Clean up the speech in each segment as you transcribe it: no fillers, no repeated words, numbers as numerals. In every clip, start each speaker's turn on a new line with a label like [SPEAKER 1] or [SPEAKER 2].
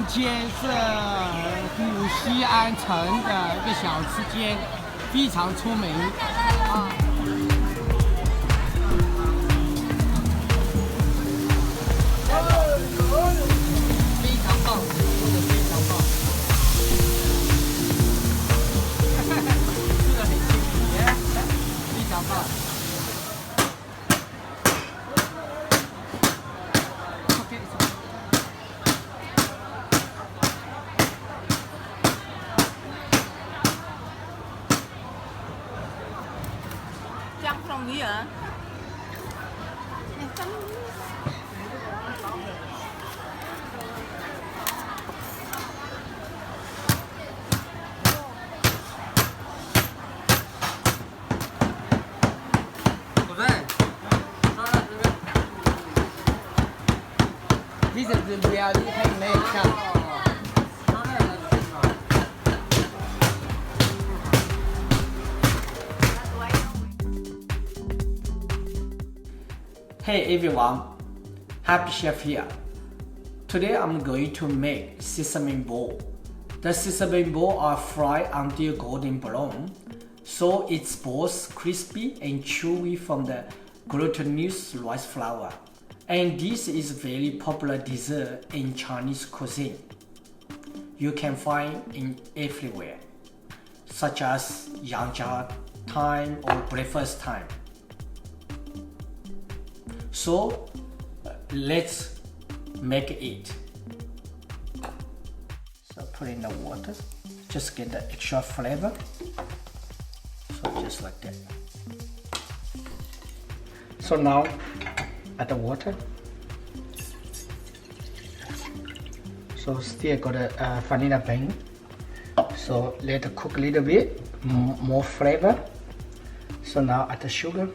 [SPEAKER 1] 间是古西安城的一个小吃街，非常出名啊。非常棒，做的非常棒，吃的很清甜，非常棒。
[SPEAKER 2] Trong phòng gì hả?
[SPEAKER 1] This is the really handmade chop. Hey everyone, Happy Chef here. Today I'm going to make sesame ball. The sesame ball are fried until golden brown, so it's both crispy and chewy from the glutinous rice flour. And this is very popular dessert in Chinese cuisine. You can find it everywhere, such as Yangzhou time or breakfast time. So let's make it. So put in the water, just get the extra flavor. So just like that. So now add the water. So still got a vanilla bean. So let it cook a little bit, more flavor. So now add the sugar.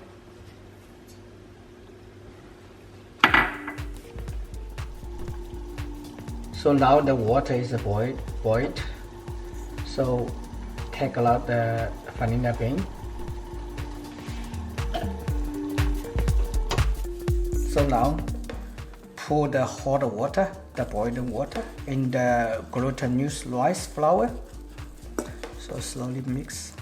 [SPEAKER 1] So now the water is boiled. So take out the vanilla bean. So now pour the hot water, the boiling water, in the glutinous rice flour. So slowly mix.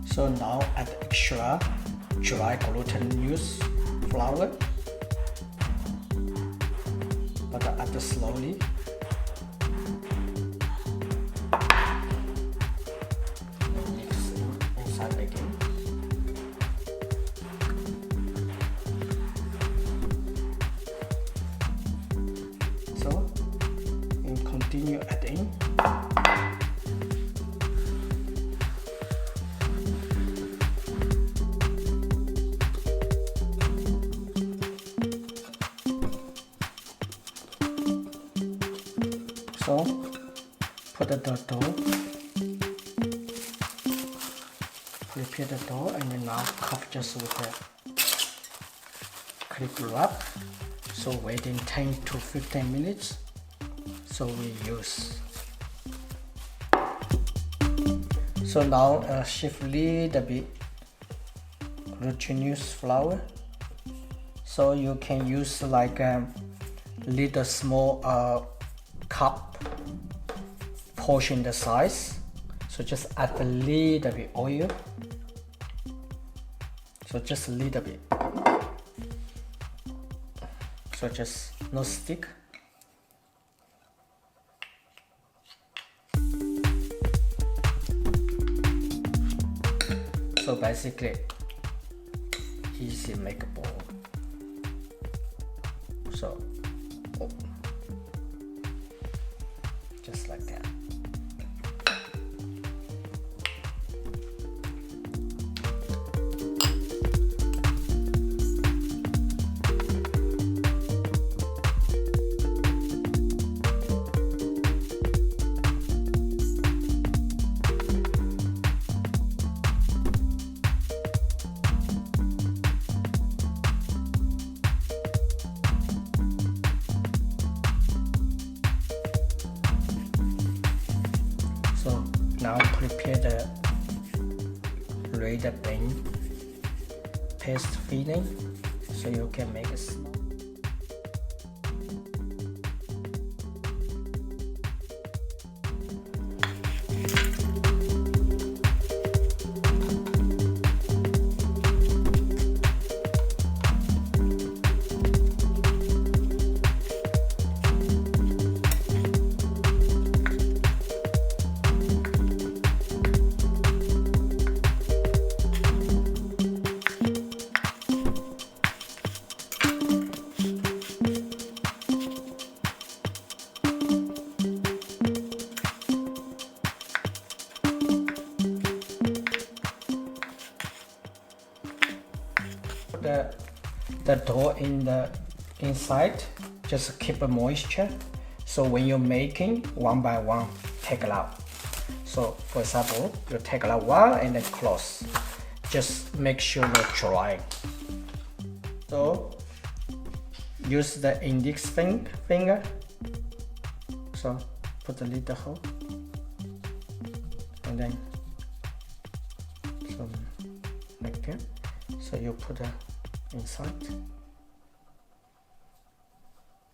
[SPEAKER 1] So now add extra dry glutinous flour, but add slowly. Mix inside again. So and continue adding. So put the dough, prepare the dough, and then now cover just with a clip wrap. So waiting 10 to 15 minutes. So we use. So now shift little bit glutinous flour. So you can use like a little small cup portion the size. So just add a little bit oil. So just a little bit. So just no stick. So basically easy make a ball. So just like that. prepare the red bean paste filling so you can make it small. The dough in the inside, just keep a moisture. So when you're making one by one, take it out. So for example, you take it out one and then close. Just make sure they're dry. So use the index finger. So put the little hole and then so like that. So you put it inside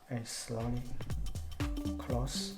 [SPEAKER 1] and slowly close.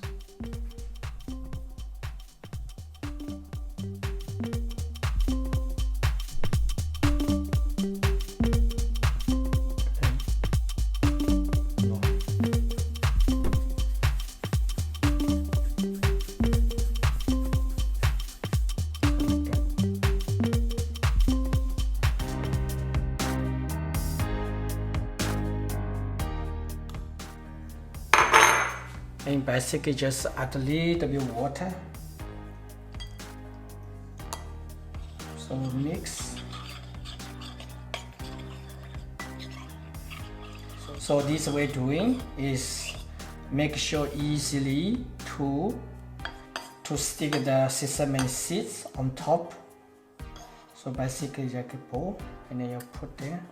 [SPEAKER 1] And basically just add a little bit of water. So mix. So this way doing is make sure easily to stick the sesame seeds on top. So basically like a bowl and then you put there.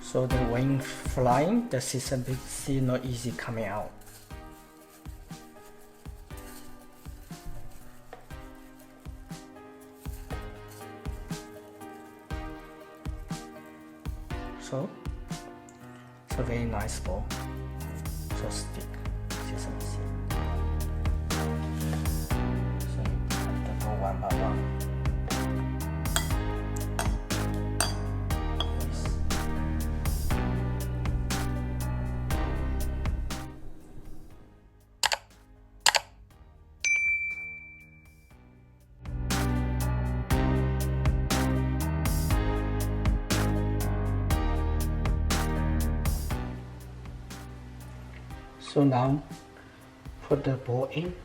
[SPEAKER 1] So the wing flying, the sesame seed not easy coming out. So it's a very nice bowl. So stick sesame seed. So you have to go one by one. So now put the bowl in.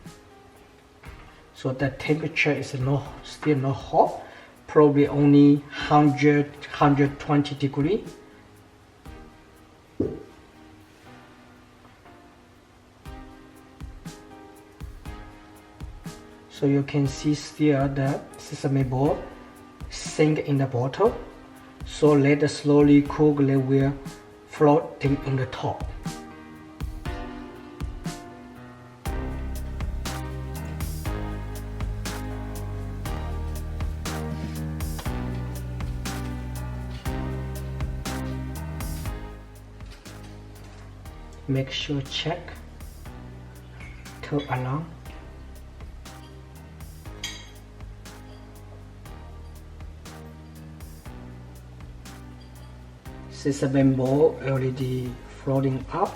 [SPEAKER 1] So the temperature is still not hot, probably only 120 degrees. So you can see still the sesame ball sink in the bottle. So let it slowly cook, they will floating on the top. Make sure check to along. Sesame ball already floating up,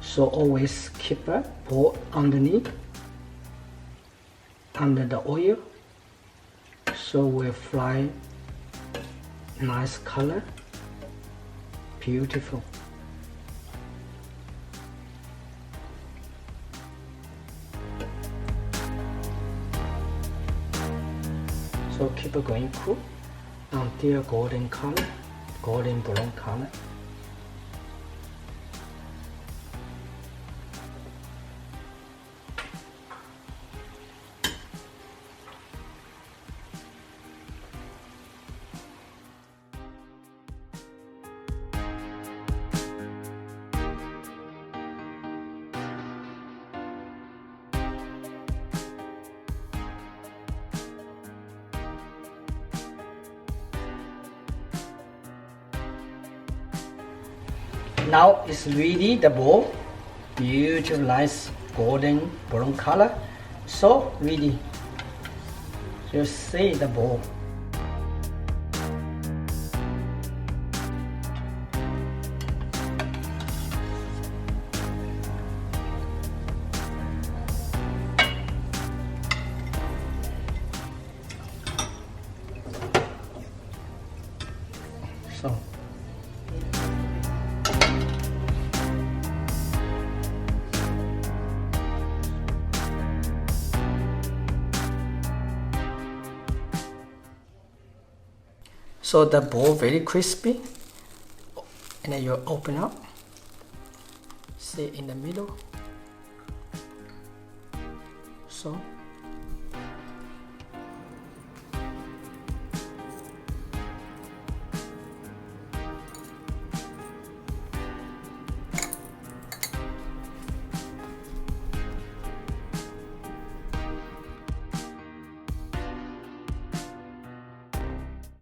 [SPEAKER 1] so always keep a ball underneath under the oil, so will fly nice color, beautiful. So keep it going cook until golden color, golden brown color. Now it's ready, the bowl. Beautiful, nice golden brown color. So ready. You see the bowl. So the bowl very crispy, and then you open up, see in the middle, so